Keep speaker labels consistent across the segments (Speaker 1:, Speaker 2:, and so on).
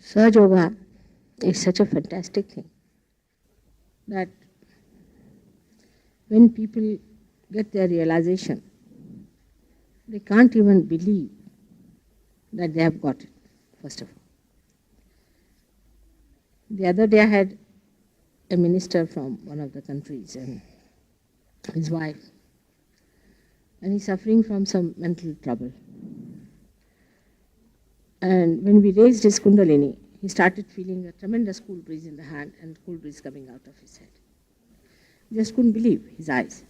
Speaker 1: Sahaja is such a fantastic thing that when people get their realization, they can't even believe that they have got it, first of all. The other day I had a minister from one of the countries and his wife, and he's suffering from some mental trouble. And when we raised his kundalini, he started feeling a tremendous cool breeze in the hand and cool breeze coming out of his head. He just couldn't believe his eyes.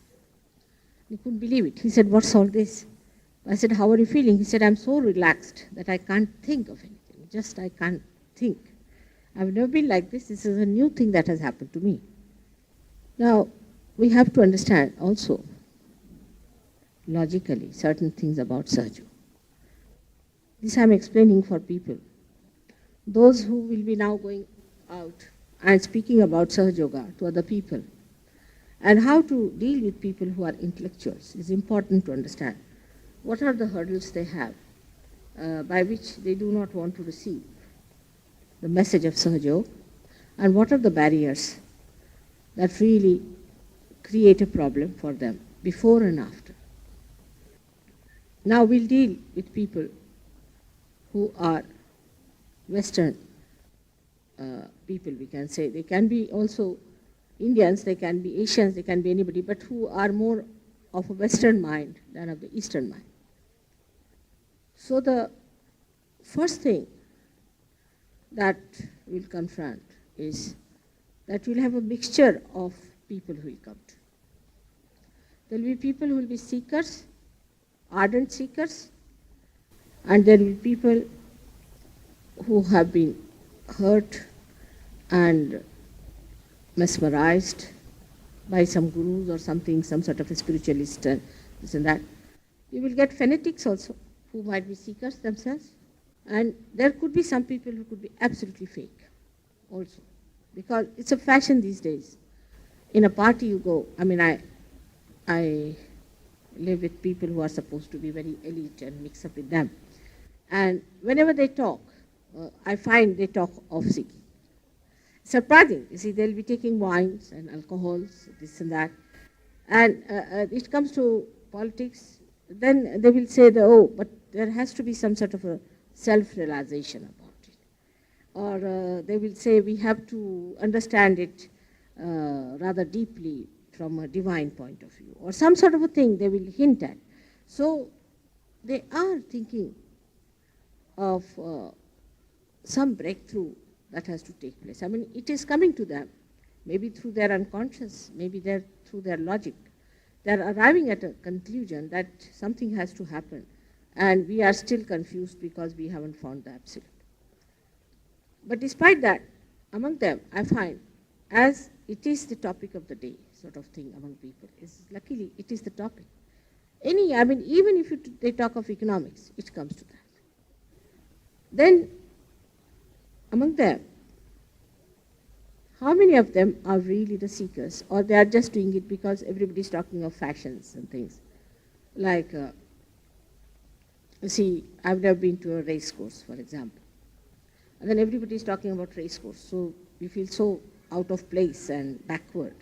Speaker 1: He couldn't believe it. He said, "What's all this?" I said, "How are you feeling?" He said, "I'm so relaxed that I can't think of anything. Just I can't think. I've never been like this. This is a new thing that has happened to me." Now, we have to understand also, logically, certain things about Sahaja. This I'm explaining for people. Those who will be now going out and speaking about Sahaja Yoga to other people, and how to deal with people who are intellectuals is important to understand. What are the hurdles they have by which they do not want to receive the message of Sahaja, and what are the barriers that really create a problem for them before and after. Now we'll deal with people who are Western people, we can say. They can be also Indians, they can be Asians, they can be anybody, but who are more of a Western mind than of the Eastern mind. So the first thing that we'll confront is that we'll have a mixture of people who will come to. There will be people who will be seekers, ardent seekers, and there will be people who have been hurt and mesmerized by some gurus or something, some sort of a spiritualist and this and that. You will get fanatics also, who might be seekers themselves. And there could be some people who could be absolutely fake also. Because it's a fashion these days. In a party you go, I mean, I live with people who are supposed to be very elite and mix up with them. And whenever they talk, I find they talk of seeking. Surprising. You see, they'll be taking wines and alcohols, this and that. And it comes to politics, then they will say, oh, but there has to be some sort of a self-realization about it. Or they will say, we have to understand it rather deeply from a divine point of view. Or some sort of a thing they will hint at. So they are thinking of some breakthrough that has to take place. I mean, it is coming to them, maybe through their unconscious, maybe through their logic. They're arriving at a conclusion that something has to happen, and we are still confused because we haven't found the absolute. But despite that, among them, I find, as it is the topic of the day, sort of thing among people, luckily it is the topic. Even if they talk of economics, it comes to that. Then, among them, how many of them are really the seekers, or they are just doing it because everybody's talking of fashions and things? Like, see, I've never been to a race course, for example. And then everybody's talking about race course, so you feel so out of place and backward.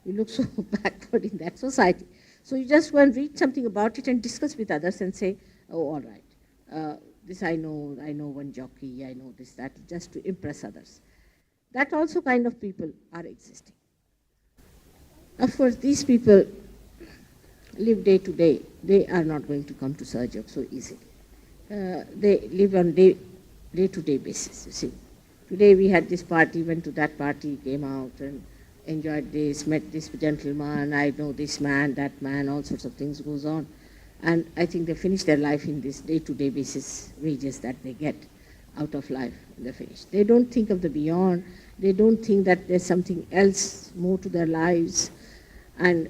Speaker 1: You look so backward in that society. So you just go and read something about it and discuss with others and say, oh, all right, this I know one jockey, I know this, that, just to impress others. That also kind of people are existing. Of course, these people live day to day. They are not going to come to Sahaja so easily. They live on day-to-day basis, you see. Today we had this party, went to that party, came out and enjoyed this, met this gentleman, I know this man, that man, all sorts of things goes on. And I think they finish their life in this day-to-day basis wages that they get out of life. They're finished. They don't think of the beyond. They don't think that there's something else more to their lives. And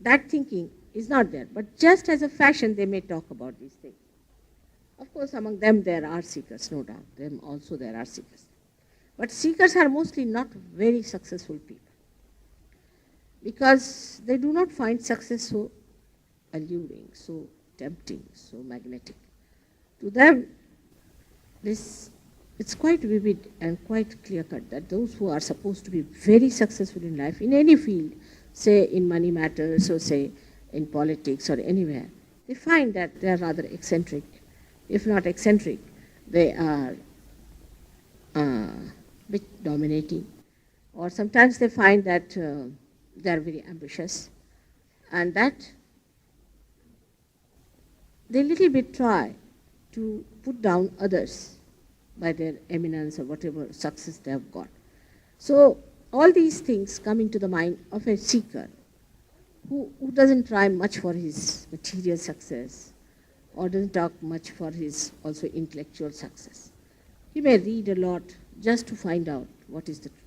Speaker 1: that thinking is not there. But just as a fashion, they may talk about these things. Of course, among them there are seekers, no doubt. Them also there are seekers. But seekers are mostly not very successful people, because they do not find success so alluring, so tempting, so magnetic. To them, this it's quite vivid and quite clear-cut that those who are supposed to be very successful in life, in any field, say in money matters or say in politics or anywhere, they find that they are rather eccentric. If not eccentric, they are bit dominating. Or sometimes they find that they are very ambitious and that they little bit try to put down others by their eminence or whatever success they have got. So all these things come into the mind of a seeker who doesn't try much for his material success or doesn't talk much for his also intellectual success. He may read a lot just to find out what is the truth.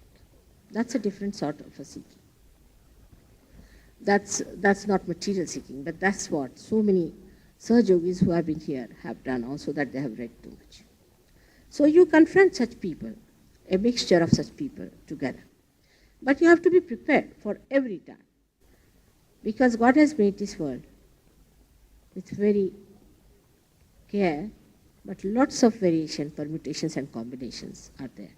Speaker 1: That's a different sort of a seeking. That's not material seeking, but that's what so many Sahajogis who have been here have done also, that they have read too much. So you confront such people, a mixture of such people together. But you have to be prepared for every time. Because God has made this world with very care, but lots of variation, permutations and combinations are there.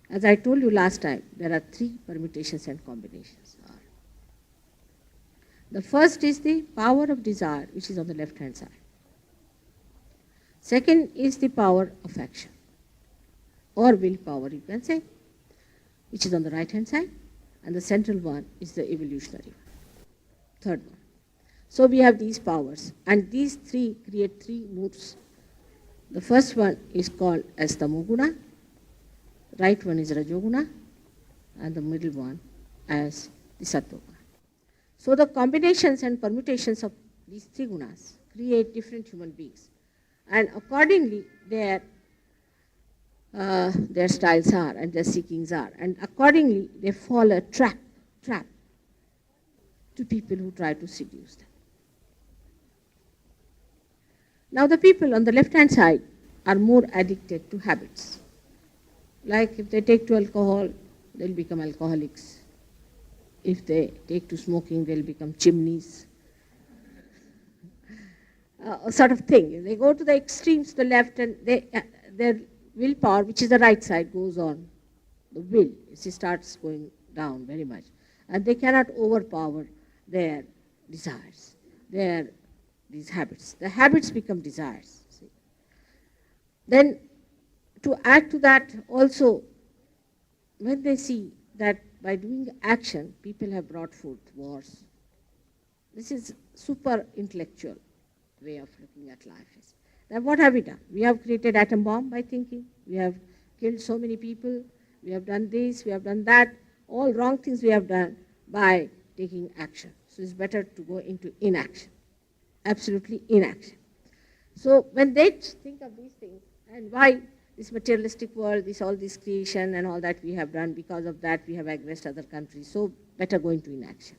Speaker 1: As I told you last time, there are 3 permutations and combinations. The first is the power of desire, which is on the left-hand side. Second is the power of action, or willpower, you can say, which is on the right-hand side. And the central one is the evolutionary one. Third one. So we have these powers, and these 3 create 3 moods. The first one is called as Tamoguna, right one is Rajoguna, and the middle one as the Sattoguna. So the combinations and permutations of these 3 gunas create different human beings, and accordingly their styles are and their seekings are, and accordingly they fall a trap to people who try to seduce them. Now the people on the left-hand side are more addicted to habits. Like if they take to alcohol, they'll become alcoholics. If they take to smoking, they'll become chimneys. Sort of thing. They go to the extremes, to the left, and their willpower, which is the right side, goes on. The will, starts going down very much. And they cannot overpower their desires, these habits. The habits become desires. See. Then, to add to that also, when they see that by doing action, people have brought forth wars. This is super intellectual way of looking at life. Then what have we done? We have created atom bomb by thinking. We have killed so many people. We have done this, we have done that. All wrong things we have done by taking action. So it's better to go into inaction. Absolutely inaction. So when they think of these things, and why this materialistic world, all this creation and all that we have done, because of that we have aggressed other countries, so better go into inaction.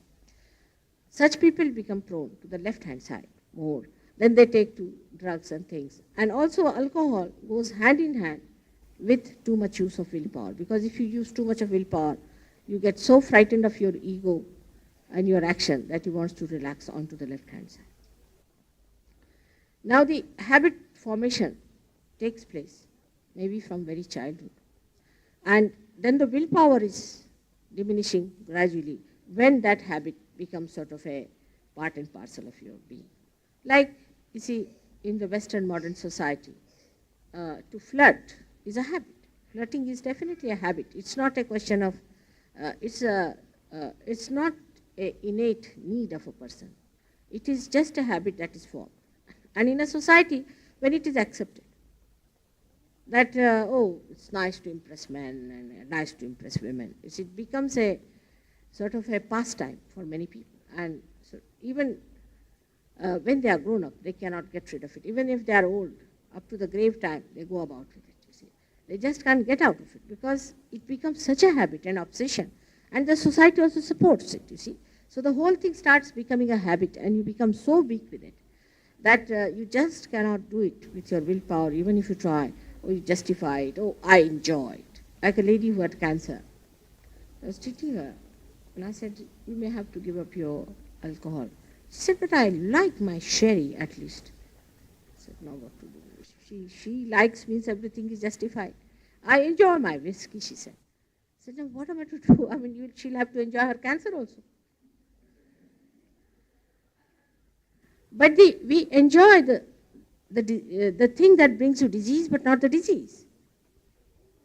Speaker 1: Such people become prone to the left-hand side more. Then they take to drugs and things. And also alcohol goes hand in hand with too much use of willpower. Because if you use too much of willpower, you get so frightened of your ego and your action that you want to relax onto the left-hand side. Now the habit formation takes place, maybe from very childhood. And then the willpower is diminishing gradually when that habit becomes sort of a part and parcel of your being. Like, you see, in the Western modern society, to flirt is a habit. Flirting is definitely a habit. It's not a question of, it's not an innate need of a person. It is just a habit that is formed. And in a society, when it is accepted, that, oh, it's nice to impress men and nice to impress women, it becomes a sort of a pastime for many people. And so even when they are grown up, they cannot get rid of it. Even if they are old, up to the grave time, they go about with it, you see. They just can't get out of it because it becomes such a habit and obsession. And the society also supports it, you see. So the whole thing starts becoming a habit and you become so weak with it that you just cannot do it with your willpower, even if you try, or you justify it, oh, I enjoy it. Like a lady who had cancer. I was treating her, and I said, you may have to give up your alcohol. She said, but I like my sherry at least. I said, now what to do? She likes means everything is justified. I enjoy my whiskey, she said. I said, now what am I to do? I mean, she'll have to enjoy her cancer also. But we enjoy the thing that brings you disease, but not the disease.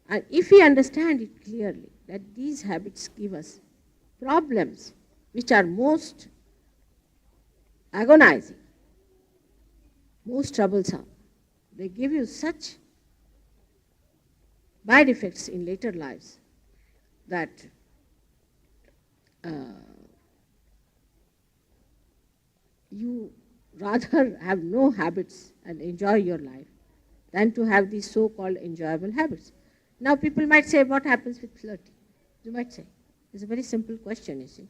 Speaker 1: And if we understand it clearly, that these habits give us problems which are most agonizing, most troublesome, they give you such bad effects in later lives that you rather have no habits and enjoy your life than to have these so-called enjoyable habits. Now people might say, what happens with flirting? You might say. It's a very simple question, you see.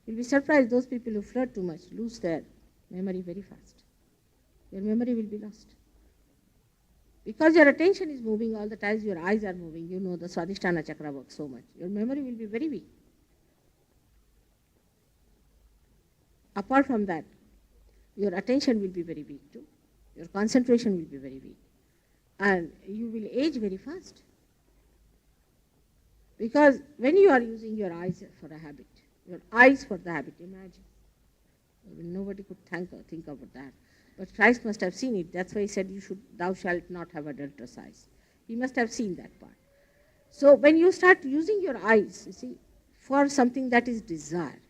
Speaker 1: You'll be surprised those people who flirt too much lose their memory very fast. Your memory will be lost. Because your attention is moving all the time, your eyes are moving, you know the Swadhisthana chakra works so much. Your memory will be very weak. Apart from that, your attention will be very weak too. Your concentration will be very weak. And you will age very fast. Because when you are using your eyes for a habit, your eyes for the habit, imagine. Nobody could think about that. But Christ must have seen it. That's why he said, thou shalt not have adulterous eyes. He must have seen that part. So when you start using your eyes, you see, for something that is desire,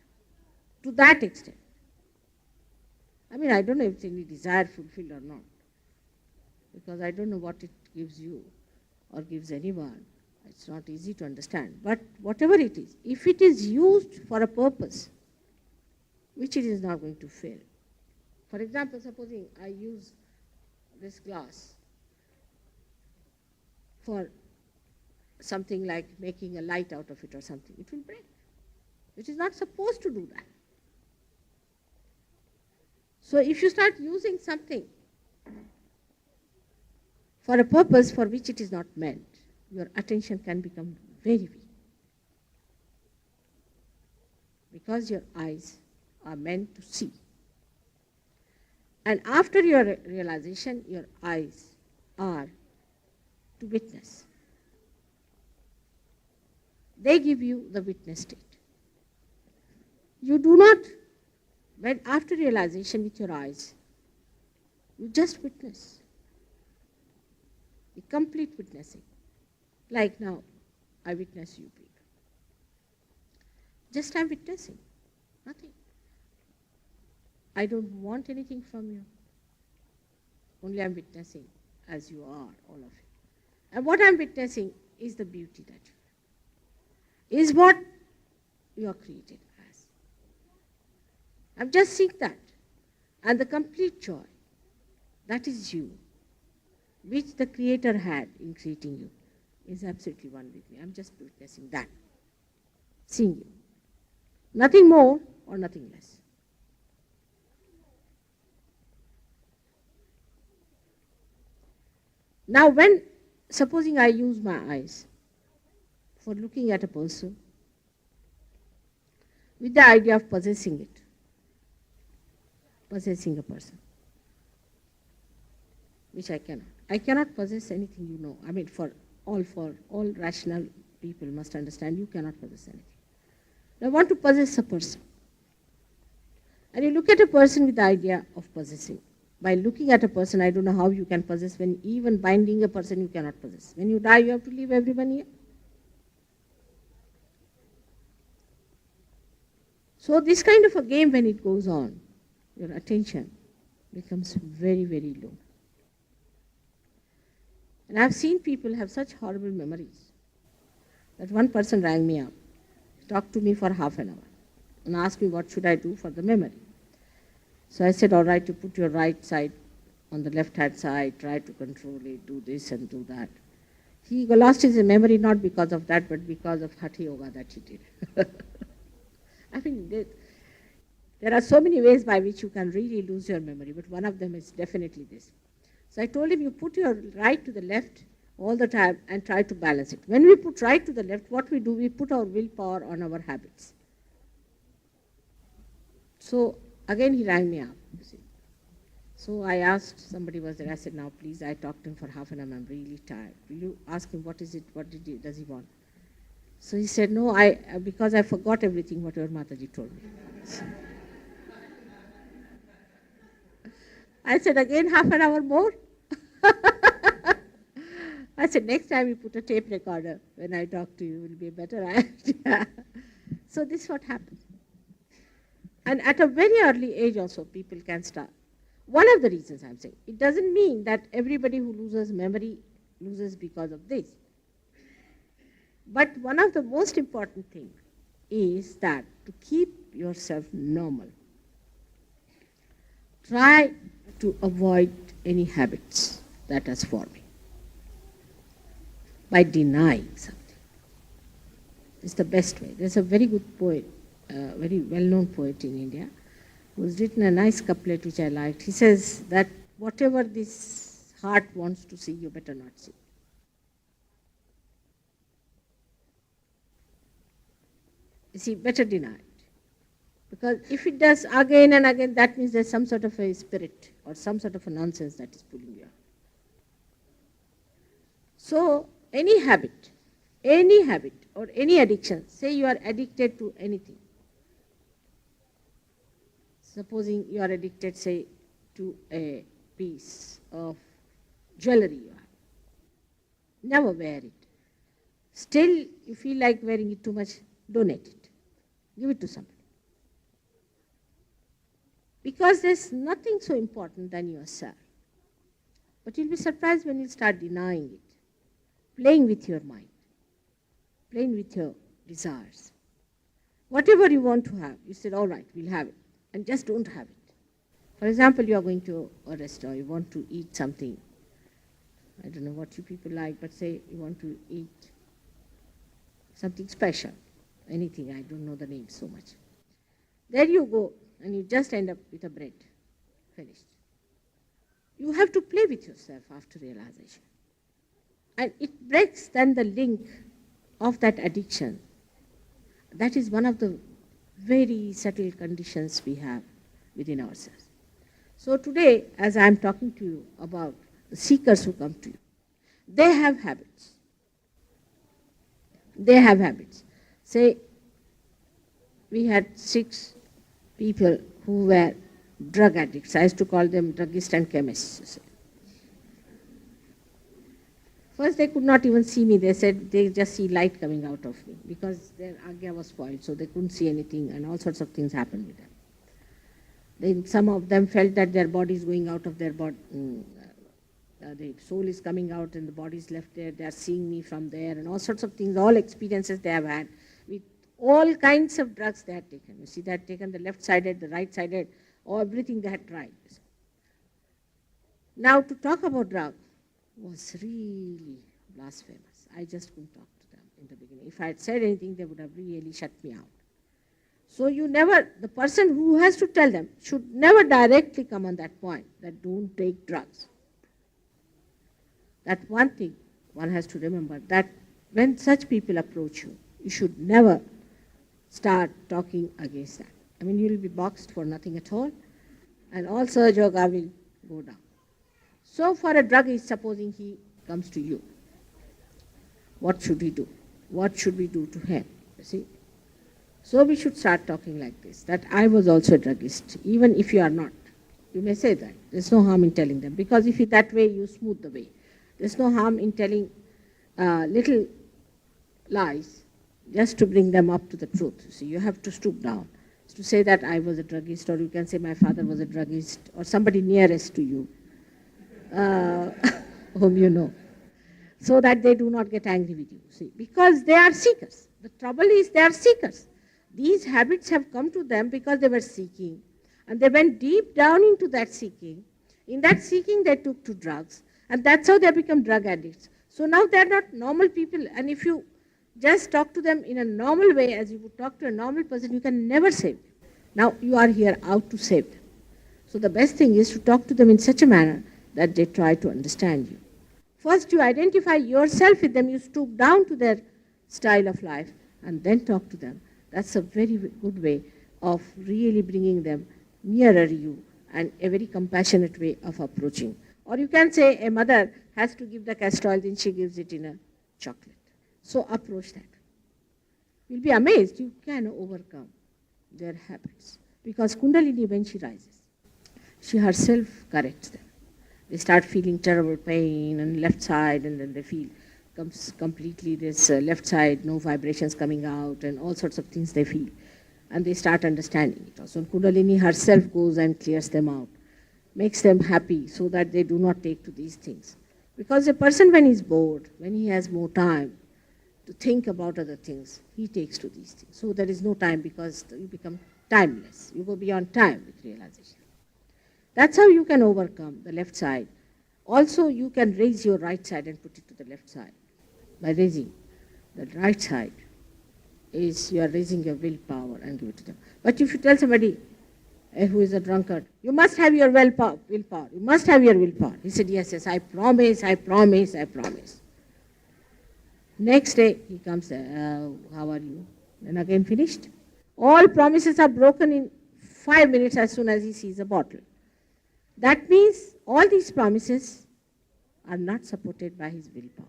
Speaker 1: to that extent, I mean, I don't know if it's any desire fulfilled or not, because I don't know what it gives you or gives anyone. It's not easy to understand. But whatever it is, if it is used for a purpose, which it is not going to fail. For example, supposing I use this glass for something like making a light out of it or something, it will break. It is not supposed to do that. So if you start using something for a purpose for which it is not meant, your attention can become very weak. Because your eyes are meant to see. And after your realization, your eyes are to witness. They give you the witness state. You do not, when after realization with your eyes, you just witness. The complete witnessing. Like now, I witness you people. Just I'm witnessing, nothing. I don't want anything from you. Only I'm witnessing as you are, all of you. And what I'm witnessing is the beauty that you are. Is what you are created as. I'm just seeing that. And the complete joy, that is you, which the Creator had in creating you, is absolutely one with me. I'm just witnessing that. Seeing you. Nothing more or nothing less. Now supposing I use my eyes for looking at a person with the idea of possessing it, possessing a person, which I cannot. I cannot possess anything, you know. I mean, for all rational people must understand, you cannot possess anything. I want to possess a person. And you look at a person with the idea of possessing. By looking at a person, I don't know how you can possess, when even binding a person you cannot possess. When you die, you have to leave everyone here. So this kind of a game, when it goes on, your attention becomes very, very low. And I've seen people have such horrible memories that one person rang me up, talked to me for half an hour, and asked me what should I do for the memory. So I said, all right, you put your right side on the left-hand side, try to control it, do this and do that. He lost his memory not because of that, but because of Hatha Yoga that he did. I mean, there are so many ways by which you can really lose your memory, but one of them is definitely this. So I told him, you put your right to the left all the time and try to balance it. When we put right to the left, what we do, we put our willpower on our habits. So again he rang me up, you see. So I asked, somebody was there, I said, now please, I talked to him for half an hour, I'm really tired. Will you ask him what is it, does he want? So he said, no, because I forgot everything what your Mataji told me. I said, again half an hour more? I said, next time you put a tape recorder when I talk to you, it will be a better idea. So this is what happens. And at a very early age also, people can start. One of the reasons I'm saying, it doesn't mean that everybody who loses memory loses because of this. But one of the most important things is that to keep yourself normal, try to avoid any habits that are forming by denying something. It's the best way. There's a very good poet, very well-known poet in India, who's written a nice couplet which I liked. He says that whatever this heart wants to see, you better not see. You see, better deny it. Because if it does again and again, that means there's some sort of a spirit or some sort of a nonsense that is pulling you. So, any habit or any addiction, say you are addicted to anything. Supposing you are addicted, say, to a piece of jewelry you have. Never wear it. Still, you feel like wearing it too much, donate it. Give it to somebody. Because there's nothing so important than yourself. But you'll be surprised when you start denying it, playing with your mind, playing with your desires. Whatever you want to have, you said, all right, we'll have it, and just don't have it. For example, you are going to a restaurant, you want to eat something. I don't know what you people like, but say you want to eat something special, anything, I don't know the name so much. There you go, and you just end up with a bread, finished. You have to play with yourself after realization. And it breaks then the link of that addiction. That is one of the very subtle conditions we have within ourselves. So today, as I am talking to you about the seekers who come to you, they have habits. They have habits. Say, we had 6 people who were drug addicts. I used to call them druggists and chemists. First, they could not even see me. They said they just see light coming out of me because their agya was spoiled, so they couldn't see anything, and all sorts of things happened with them. Then some of them felt that their body is going out of their body. The soul is coming out and the body is left there. They are seeing me from there, and all sorts of things, all experiences they have had with all kinds of drugs they had taken. You see, they had taken the left-sided, the right-sided, everything they had tried. Now, to talk about drugs was really blasphemous. I just couldn't talk to them in the beginning. If I had said anything, they would have really shut me out. So the person who has to tell them should never directly come on that point, that don't take drugs. That one thing one has to remember, that when such people approach you, you should never start talking against that. I mean, you will be boxed for nothing at all, and all Sahaja Yoga will go down. So for a druggist, supposing he comes to you, what should we do? What should we do to him? You see? So we should start talking like this, that I was also a druggist, even if you are not. You may say that. There's no harm in telling them, because if you that way, you smooth the way. There's no harm in telling little lies just to bring them up to the truth. You see, you have to stoop down. To say that I was a druggist, or you can say my father was a druggist, or somebody nearest to you, whom you know, so that they do not get angry with you. See, because they are seekers. The trouble is they are seekers. These habits have come to them because they were seeking, and they went deep down into that seeking. In that seeking, they took to drugs, and that's how they become drug addicts. So now they are not normal people, and if you just talk to them in a normal way, as you would talk to a normal person, you can never save them. Now you are here out to save them. So the best thing is to talk to them in such a manner that they try to understand you. First, you identify yourself with them, you stoop down to their style of life, and then talk to them. That's a very good way of really bringing them nearer you and a very compassionate way of approaching. Or you can say a mother has to give the castor oil, then she gives it in a chocolate. So approach that. You'll be amazed, you can overcome their habits. Because Kundalini, when she rises, she herself corrects them. They start feeling terrible pain on left side, and then they feel comes completely this left side, no vibrations coming out, and all sorts of things they feel. And they start understanding it. So Kundalini herself goes and clears them out, makes them happy so that they do not take to these things. Because a person, when he's bored, when he has more time to think about other things, he takes to these things. So there is no time, because you become timeless. You go beyond time with realization. That's how you can overcome the left side. Also, you can raise your right side and put it to the left side. By raising the right side, you are raising your willpower and give it to them. But if you tell somebody who is a drunkard, you must have your willpower, you must have your willpower. He said, yes, I promise, I promise, I promise. Next day, he comes, how are you? And again finished. All promises are broken in 5 minutes as soon as he sees a bottle. That means all these promises are not supported by his willpower.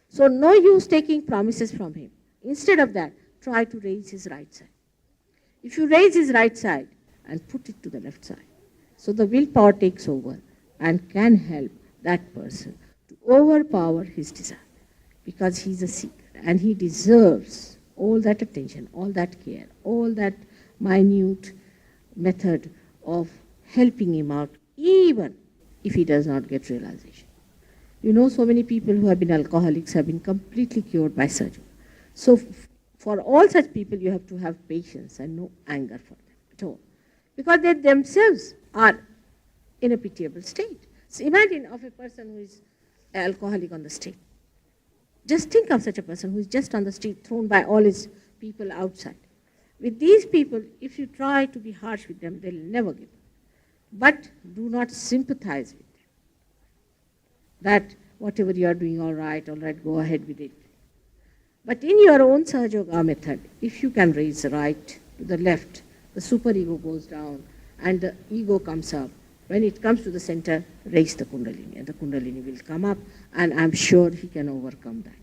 Speaker 1: So no use taking promises from him. Instead of that, try to raise his right side. If you raise his right side and put it to the left side, so the willpower takes over and can help that person to overpower his desire, because he's a seeker and he deserves all that attention, all that care, all that minute method of helping him out, even if he does not get realization. You know, so many people who have been alcoholics have been completely cured by surgery. So for all such people, you have to have patience and no anger for them at all, because they themselves are in a pitiable state. So imagine of a person who is an alcoholic on the street. Just think of such a person who is just on the street, thrown by all his people outside. With these people, if you try to be harsh with them, they'll never give up. But do not sympathize with them. That whatever you are doing, all right, go ahead with it. But in your own Sahaja Yoga method, if you can raise the right to the left, the superego goes down and the ego comes up. When it comes to the center, raise the Kundalini, and the Kundalini will come up, and I'm sure he can overcome that.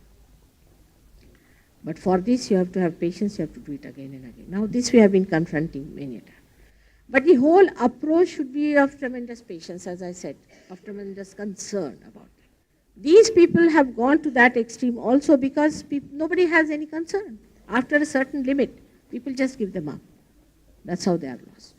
Speaker 1: But for this, you have to have patience, you have to do it again and again. Now, this we have been confronting many a time. But the whole approach should be of tremendous patience, as I said, of tremendous concern about it. These people have gone to that extreme also because nobody has any concern. After a certain limit, people just give them up. That's how they are lost.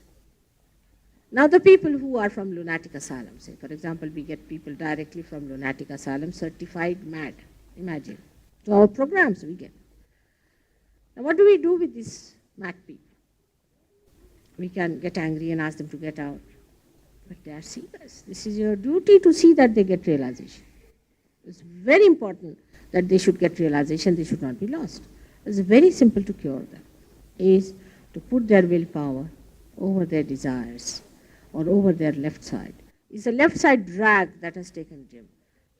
Speaker 1: Now the people who are from lunatic asylum, say for example, we get people directly from lunatic asylum certified mad, imagine. To our programs we get. Now what do we do with these mad people? We can get angry and ask them to get out. But they are seekers. This is your duty to see that they get realization. It's very important that they should get realization, they should not be lost. It's very simple to cure them, is to put their willpower over their desires or over their left side. It's the left side drag that has taken them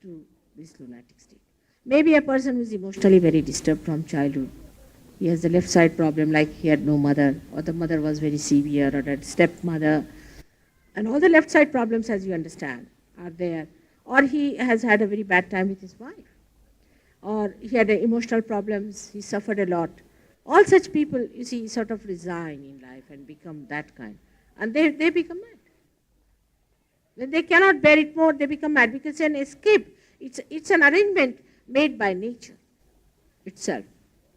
Speaker 1: to this lunatic state. Maybe a person who is emotionally very disturbed from childhood, he has the left side problem, like he had no mother, or the mother was very severe, or that stepmother, and all the left side problems, as you understand, are there. Or he has had a very bad time with his wife, or he had emotional problems, he suffered a lot. All such people, you see, sort of resign in life and become that kind. And they become mad. When they cannot bear it more, they become mad, because it's an escape. It's an arrangement made by nature itself,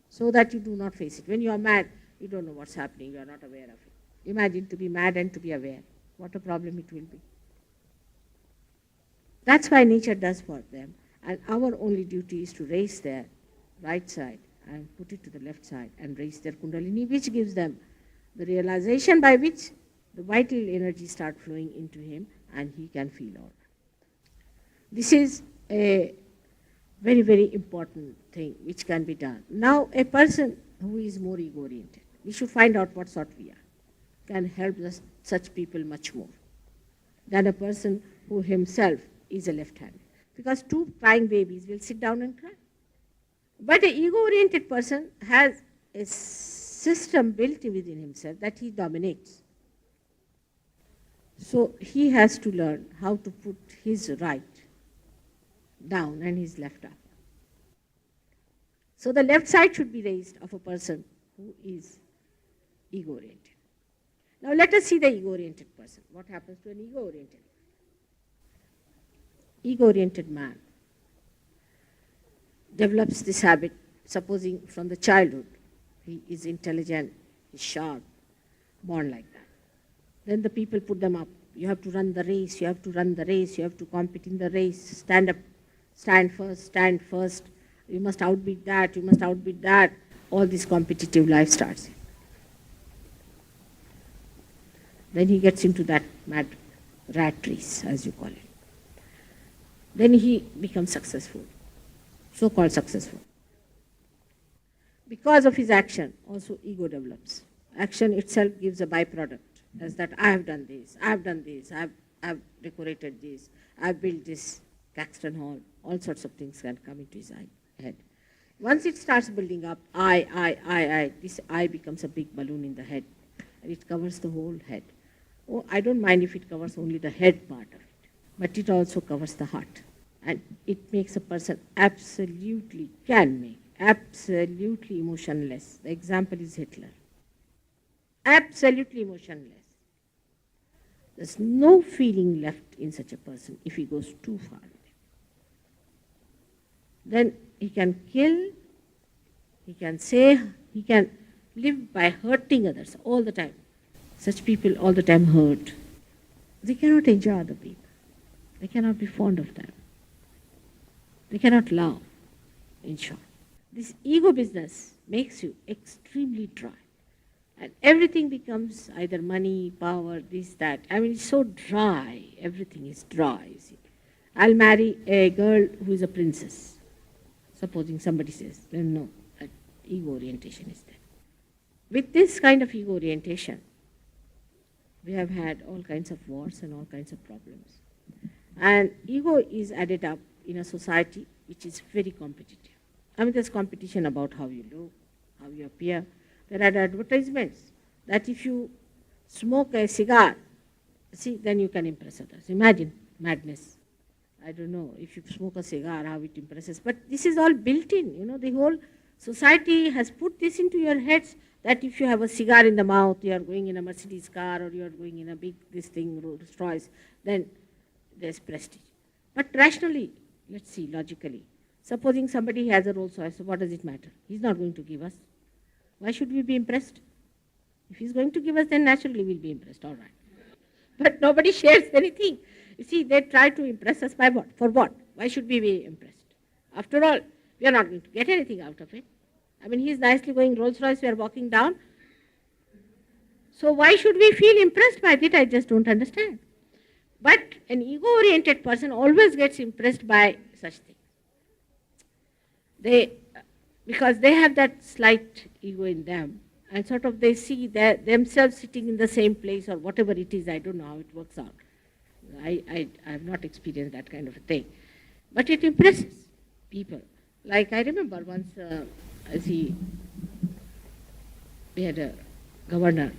Speaker 1: so that you do not face it. When you are mad, you don't know what's happening, you are not aware of it. Imagine to be mad and to be aware. What a problem it will be. That's why nature does for them. And our only duty is to raise their right side and put it to the left side and raise their Kundalini, which gives them the realization by which the vital energy start flowing into him and he can feel all right. This is a very, very important thing which can be done. Now, a person who is more ego-oriented, we should find out what sort we are, can help such people much more than a person who himself is a left-handed. Because two crying babies will sit down and cry. But an ego-oriented person has a system built within himself that he dominates. So he has to learn how to put his right down and his left up. So the left side should be raised of a person who is ego-oriented. Now let us see the ego-oriented person. What happens to an ego-oriented? Ego-oriented man develops this habit, supposing from the childhood, he is intelligent, he's sharp, born like that. Then the people put them up. You have to run the race, you have to run the race, you have to compete in the race, stand up, stand first, you must outbeat that, you must outbeat that. All this competitive life starts. Then he gets into that mad rat race, as you call it. Then he becomes successful, so-called successful. Because of his action, also ego develops. Action itself gives a byproduct, as that I have done this, I have done this, I've decorated this, I've built this Caxton Hall, all sorts of things can come into his head. Once it starts building up, this I becomes a big balloon in the head, and it covers the whole head. Oh, I don't mind if it covers only the head part of it, but it also covers the heart. And it makes a person absolutely emotionless. The example is Hitler. Absolutely emotionless. There's no feeling left in such a person if he goes too far with it. Then he can kill, he can say, he can live by hurting others all the time. Such people all the time hurt. They cannot enjoy other people. They cannot be fond of them. They cannot love, in short. This ego business makes you extremely dry. And everything becomes either money, power, this, that. I mean, it's so dry. Everything is dry, you see. I'll marry a girl who is a princess. Supposing somebody says, then no, that ego orientation is there. With this kind of ego orientation, we have had all kinds of wars and all kinds of problems. And ego is added up in a society which is very competitive. I mean, there's competition about how you look, how you appear. There are advertisements that if you smoke a cigar, see, then you can impress others. Imagine madness. I don't know, if you smoke a cigar, how it impresses. But this is all built in, you know, the whole society has put this into your heads that if you have a cigar in the mouth, you are going in a Mercedes car or you are going in a big, this thing, Rolls Royce, then there's prestige. But rationally, let's see, logically, supposing somebody has a Rolls Royce, what does it matter? He's not going to give us. Why should we be impressed? If he's going to give us, then naturally we'll be impressed, all right. But nobody shares anything. You see, they try to impress us by what? For what? Why should we be impressed? After all, we are not going to get anything out of it. I mean, he's nicely going Rolls Royce, we are walking down. So why should we feel impressed by it? I just don't understand. But an ego-oriented person always gets impressed by such things. Because they have that slight ego in them, and sort of they see themselves sitting in the same place or whatever it is, I don't know how it works out. I have not experienced that kind of a thing. But it impresses people. Like I remember once, we had a governor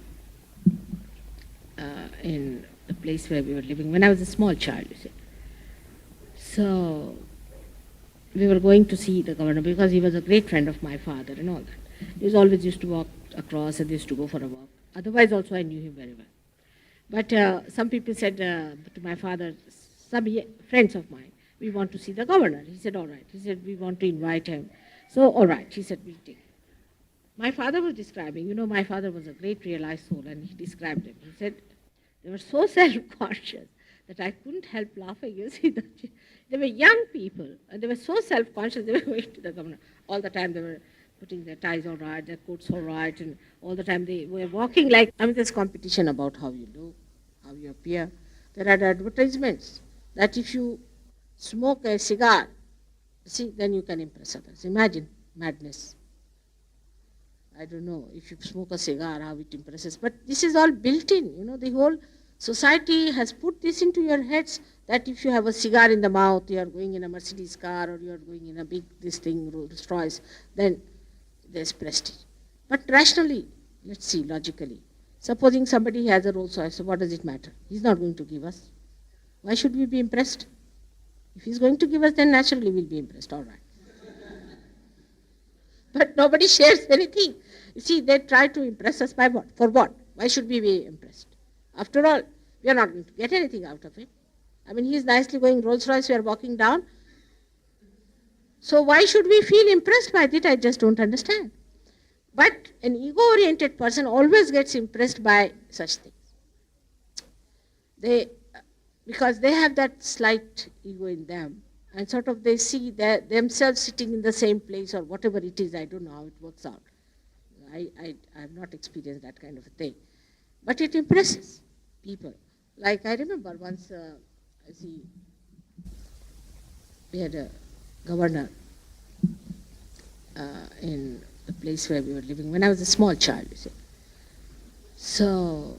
Speaker 1: in the place where we were living when I was a small child, you see. So we were going to see the governor because he was a great friend of my father and all that. He was always used to walk across and used to go for a walk. Otherwise also I knew him very well. But some people said to my father, some friends of mine, we want to see the governor. He said, all right. He said, we want to invite him. So, all right. He said, we'll take him. My father was describing, you know, my father was a great realized soul, and he described him. He said, they were so self-conscious that I couldn't help laughing. You see, they were young people, and they were so self-conscious, they were going to the governor. All the time they were putting their ties all right, their coats all right, and all the time they were walking like, I mean, there's competition about how you look, how you appear. There are advertisements that if you smoke a cigar, see, then you can impress others. Imagine madness. I don't know, if you smoke a cigar, how it impresses. But this is all built in, you know, the whole society has put this into your heads that if you have a cigar in the mouth, you are going in a Mercedes car or you are going in a big, this thing, Rolls Royce, then there's prestige. But rationally, let's see, logically, Supposing somebody has a Rolls Royce, so what does it matter? He's not going to give us. Why should we be impressed? If he's going to give us, then naturally we'll be impressed, all right. But nobody shares anything. You see, they try to impress us by what? For what? Why should we be impressed? After all, we are not going to get anything out of it. I mean, he is nicely going Rolls Royce, we are walking down. So why should we feel impressed by it? I just don't understand. But an ego-oriented person always gets impressed by such things. Because they have that slight ego in them, and sort of they see themselves sitting in the same place or whatever it is. I don't know how it works out. I have not experienced that kind of a thing. But it impresses people. Like I remember once, we had a governor in the place where we were living when I was a small child, you see. So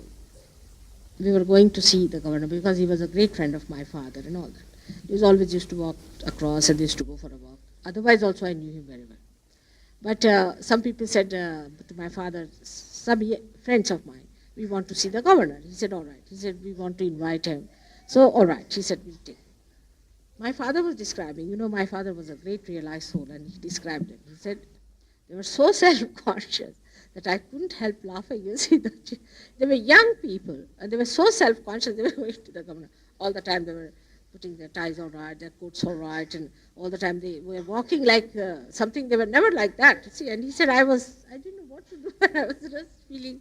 Speaker 1: we were going to see the governor because he was a great friend of my father and all that. He was always used to walk across and used to go for a walk. Otherwise also I knew him very well. But some people said to my father, some friends of mine, we want to see the governor. He said, all right. He said, we want to invite him. So, all right. He said, we'll take him. My father was describing, my father was a great realized soul, and he described them. He said, they were so self-conscious that I couldn't help laughing. You see, they were young people, and they were so self-conscious, they were going to the governor. All the time they were putting their ties all right, their coats all right, and all the time they were walking like something. They were never like that. You see, and he said, I didn't know what to do, and I was just feeling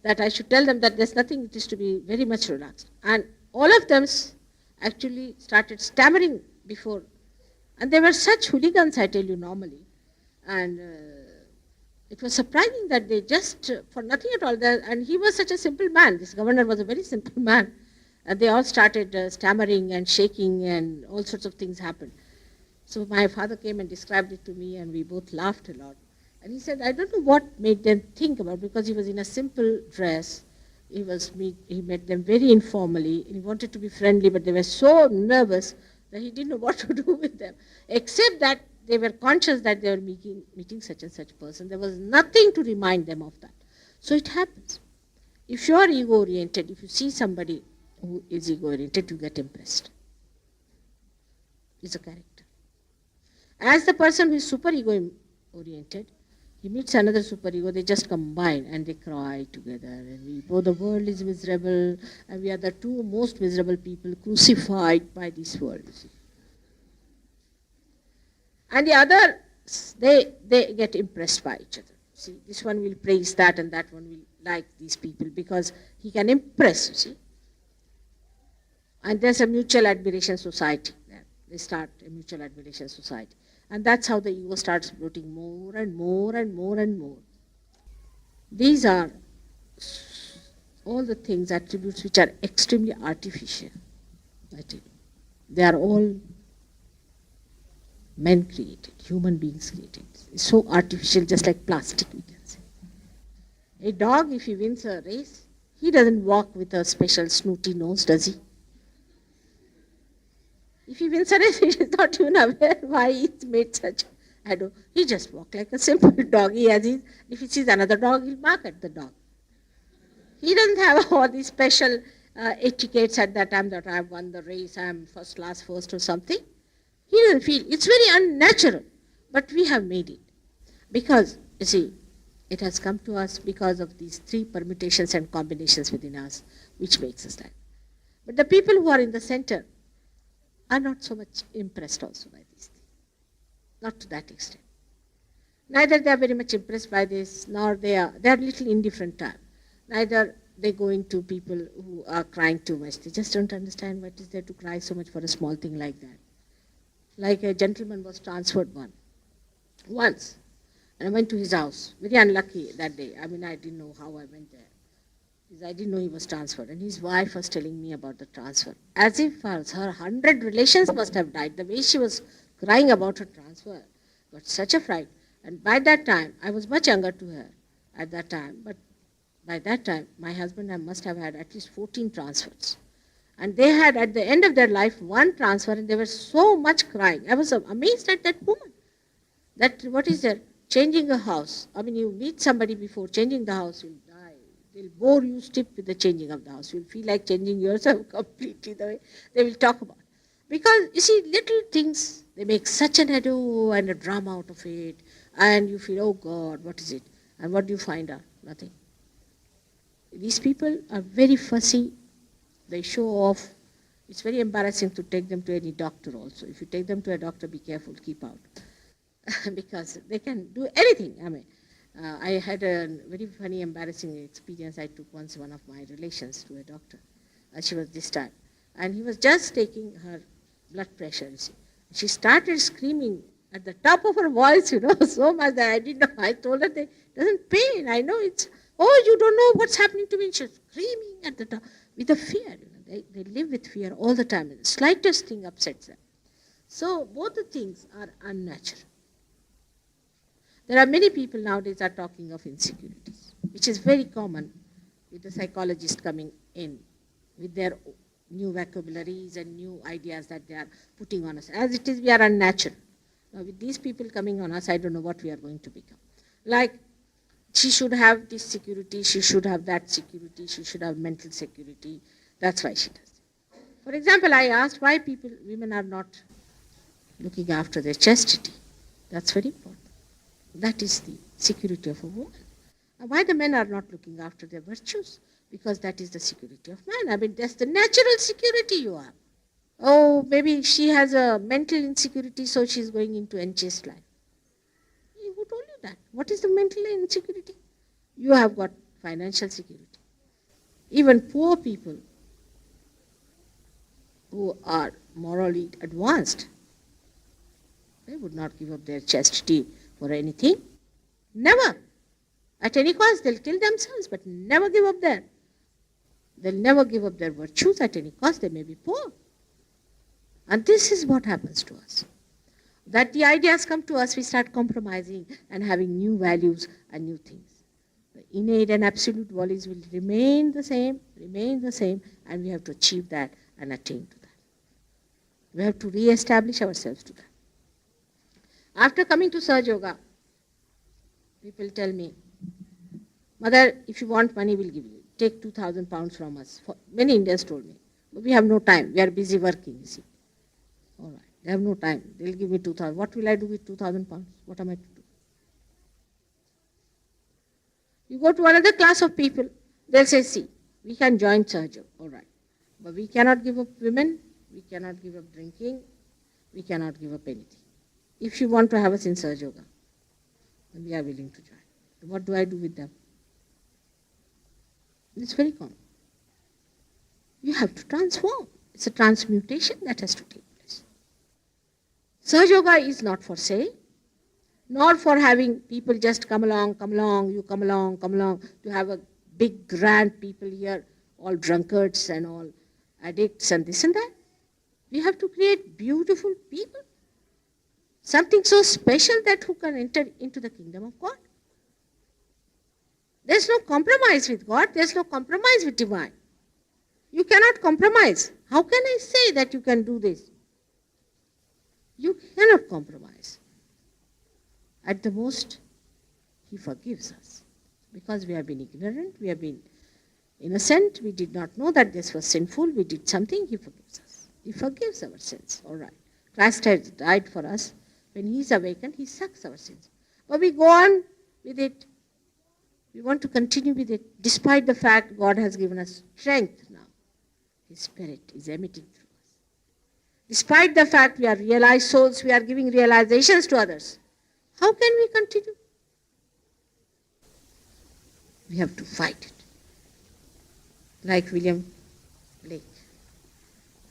Speaker 1: that I should tell them that there's nothing, it is to be very much relaxed. And all of them actually started stammering before, and they were such hooligans, I tell you, normally. And it was surprising that they just, for nothing at all, and he was such a simple man, this governor was a very simple man, and they all started stammering and shaking, and all sorts of things happened. So my father came and described it to me, and we both laughed a lot. And he said, I don't know what made them think about, because he was in a simple dress. He met them very informally, and he wanted to be friendly, but they were so nervous that he didn't know what to do with them, except that they were conscious that they were meeting such and such person. There was nothing to remind them of that. So it happens. If you are ego-oriented, if you see somebody who is ego-oriented, you get impressed. It's a character. As the person who is super ego-oriented, he meets another superego, they just combine and they cry together. And the world is miserable, and we are the two most miserable people crucified by this world. See. And the other, they get impressed by each other. See, this one will praise that, and that one will like these people because he can impress, you see. And there's a mutual admiration society. They start a mutual admiration society. And that's how the ego starts bloating more and more and more and more. These are all the things, attributes which are extremely artificial. I tell you. They are all men created, human beings created. It's so artificial, just like plastic, we can say. A dog, if he wins a race, he doesn't walk with a special snooty nose, does he? If he wins a race, he is not even aware why he's made such. He just walks like a simple dog. If he sees another dog, he'll bark at the dog. He doesn't have all these special etiquettes at that time that I have won the race, I am first class first or something. He doesn't feel. It's very unnatural. But we have made it. Because, you see, it has come to us because of these three permutations and combinations within us, which makes us like. But the people who are in the center are not so much impressed also by these things. Not to that extent. Neither they are very much impressed by this, nor they are little indifferent time. Neither they go into people who are crying too much. They just don't understand what is there to cry so much for a small thing like that. Like a gentleman was transferred once, and I went to his house. Very unlucky that day. I didn't know how I went there. I didn't know he was transferred. And his wife was telling me about the transfer. As if her 100 relations must have died. The way she was crying about her transfer got such a fright. And by that time, I was much younger to her at that time. But by that time, my husband must have had at least 14 transfers. And they had, at the end of their life, one transfer, and they were so much crying. I was amazed at that woman. That, what is there? Changing a house. You meet somebody before changing the house, you'll die. They'll bore you stiff with the changing of the house. You'll feel like changing yourself completely the way they will talk about. Because, you see, little things, they make such an ado and a drama out of it, and you feel, oh God, what is it? And what do you find out? Nothing. These people are very fussy. They show off. It's very embarrassing to take them to any doctor also. If you take them to a doctor, be careful, keep out. Because they can do anything. I mean, I had a very funny, embarrassing experience. I took once one of my relations to a doctor. She was this time. And he was just taking her blood pressure. You see. She started screaming at the top of her voice, so much that I didn't know. I told her that it doesn't pain. I know it's, oh, you don't know what's happening to me. And she's screaming at the top with a fear. They live with fear all the time. The slightest thing upsets them. So both the things are unnatural. There are many people nowadays are talking of insecurities, which is very common with the psychologists coming in with their new vocabularies and new ideas that they are putting on us. As it is, we are unnatural. Now, with these people coming on us, I don't know what we are going to become. Like, she should have this security, she should have that security, she should have mental security. That's why she does. For example, I asked why women are not looking after their chastity. That's very important. That is the security of a woman. Why the men are not looking after their virtues? Because that is the security of man. I mean, that's the natural security you have. Oh, maybe she has a mental insecurity, so she's going into unchaste life. Who told you that? What is the mental insecurity? You have got financial security. Even poor people who are morally advanced, they would not give up their chastity for anything. Never. At any cost, they'll kill themselves, but never give up their. They'll never give up their virtues at any cost. They may be poor. And this is what happens to us. That the ideas come to us, we start compromising and having new values and new things. The innate and absolute values will remain the same, and we have to achieve that and attain to that. We have to re-establish ourselves to that. After coming to Sahaja Yoga, people tell me, Mother, if you want money, we'll give you. Take 2,000 pounds from us. Many Indians told me. But we have no time. We are busy working, you see. All right. They have no time. They'll give me 2,000. What will I do with 2,000 pounds? What am I to do? You go to another class of people. They'll say, see, we can join Sahaja. All right. But we cannot give up women. We cannot give up drinking. We cannot give up anything. If you want to have us in Sahaja Yoga, then we are willing to join. What do I do with them? It's very common. You have to transform. It's a transmutation that has to take place. Sahaja Yoga is not for sale, nor for having people just come along, you come along, to have a big grand people here, all drunkards and all addicts and this and that. We have to create beautiful people. Something so special that who can enter into the kingdom of God. There's no compromise with God. There's no compromise with divine. You cannot compromise. How can I say that you can do this? You cannot compromise. At the most, He forgives us. Because we have been ignorant, we have been innocent, we did not know that this was sinful, we did something, He forgives us. He forgives our sins. All right. Christ has died for us. When He is awakened, He sucks our sins. But we go on with it. We want to continue with it, despite the fact God has given us strength now. His Spirit is emitting through us. Despite the fact we are realized souls, we are giving realizations to others. How can we continue? We have to fight it. Like William Blake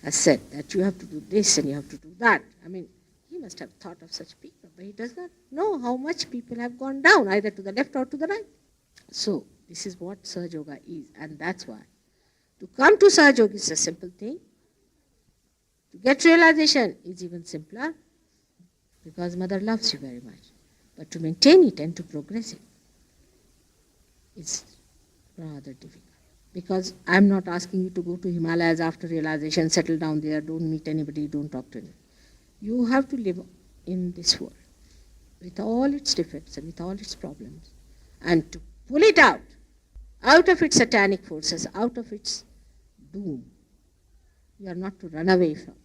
Speaker 1: has said, that you have to do this and you have to do that. I mean, he must have thought of such people, but he does not know how much people have gone down, either to the left or to the right. So, this is what Sahaja Yoga is, and that's why. To come to Sahaja Yoga is a simple thing. To get realization is even simpler, because Mother loves you very much. But to maintain it and to progress it is rather difficult. Because I'm not asking you to go to Himalayas after realization, settle down there, don't meet anybody, don't talk to anybody. You have to live in this world with all its defects and with all its problems, and to pull it out out of its satanic forces, out of its doom. You are not to run away from it.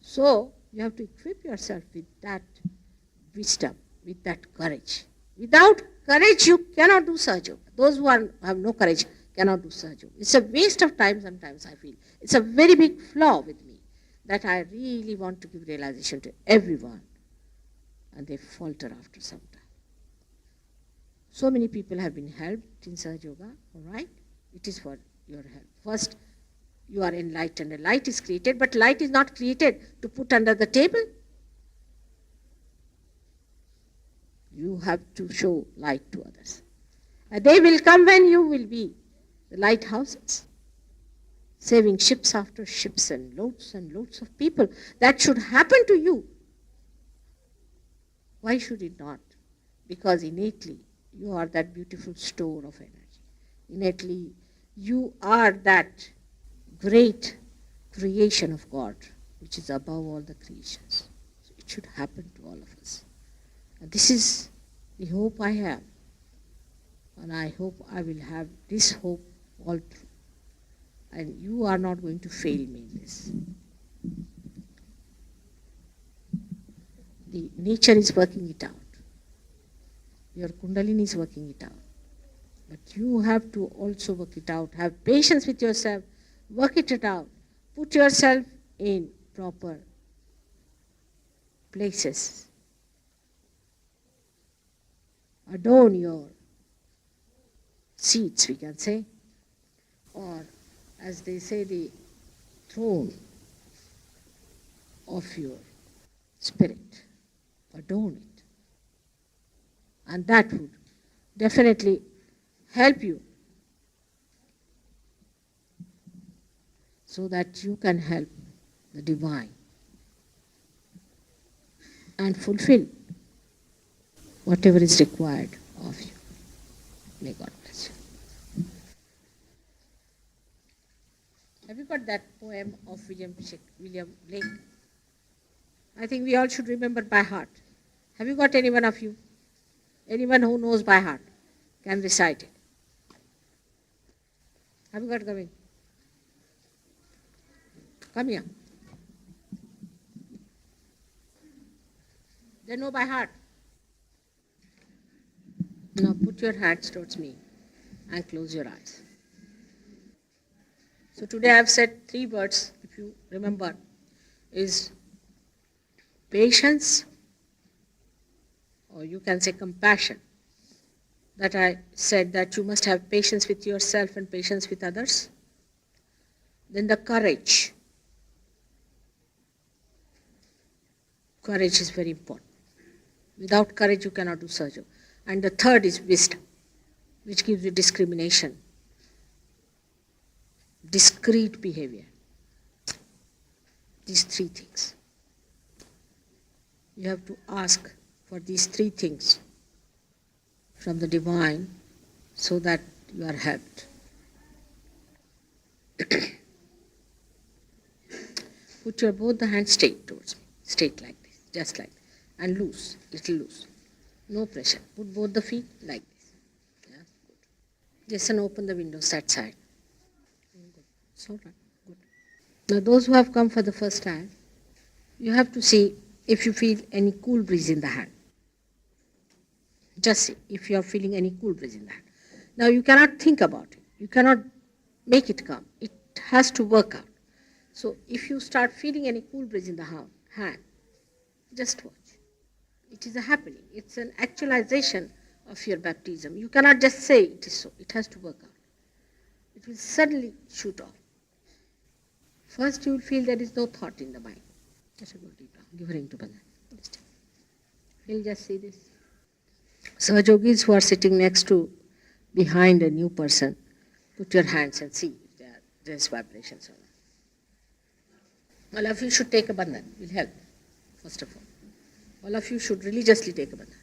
Speaker 1: So, you have to equip yourself with that wisdom, with that courage. Without courage, you cannot do Sahaja. Those who have no courage cannot do Sahaja. It's a waste of time sometimes, I feel. It's a very big flaw with me that I really want to give realization to everyone. And they falter after some time. So many people have been helped in Sahaja Yoga, all right? It is for your help. First, you are enlightened. A light is created, but light is not created to put under the table. You have to show light to others. And they will come when you will be the lighthouses, saving ships after ships and loads of people. That should happen to you. Why should it not? Because innately, you are that beautiful store of energy. Innately, you are that great creation of God, which is above all the creations. So it should happen to all of us. And this is the hope I have. And I hope I will have this hope all through. And you are not going to fail me in this. The nature is working it out. Your Kundalini is working it out. But you have to also work it out. Have patience with yourself. Work it out. Put yourself in proper places. Adorn your seats, we can say. Or, as they say, the throne of your spirit. Adorn it. And that would definitely help you so that you can help the divine and fulfill whatever is required of you. May God bless you. Have you got that poem of William Blake? I think we all should remember by heart. Have you got any one of you? Anyone who knows by heart can recite it. Have you got coming? Come here. They know by heart. Now put your hands towards me and close your eyes. So today I have said 3 words, if you remember, is patience, or you can say compassion. That I said that you must have patience with yourself and patience with others. Then the courage. Courage is very important. Without courage you cannot do Sahaja. And the third is wisdom, which gives you discrimination, discreet behavior. These 3 things. You have to ask for these 3 things from the divine so that you are helped. Put your both the hands straight towards me, straight like this, just like this, and loose, little loose. No pressure. Put both the feet like this. Yeah, good. Jason, open the windows that side. Good. It's all right. Good. Now, those who have come for the first time, you have to see if you feel any cool breeze in the hand. Just see if you are feeling any cool breeze in the hand. Now, you cannot think about it. You cannot make it come. It has to work out. So, if you start feeling any cool breeze in the hand, just watch. It is a happening. It's an actualization of your baptism. You cannot just say it is so. It has to work out. It will suddenly shoot off. First you will feel there is no thought in the mind. Just go deep down. Give a ring to Bhajan. He'll just see this. Sahajogis who are sitting next to, behind a new person, put your hands and see if there is vibrations or not. All of you should take a bandhan. It will help, first of all. All of you should religiously take a bandhan.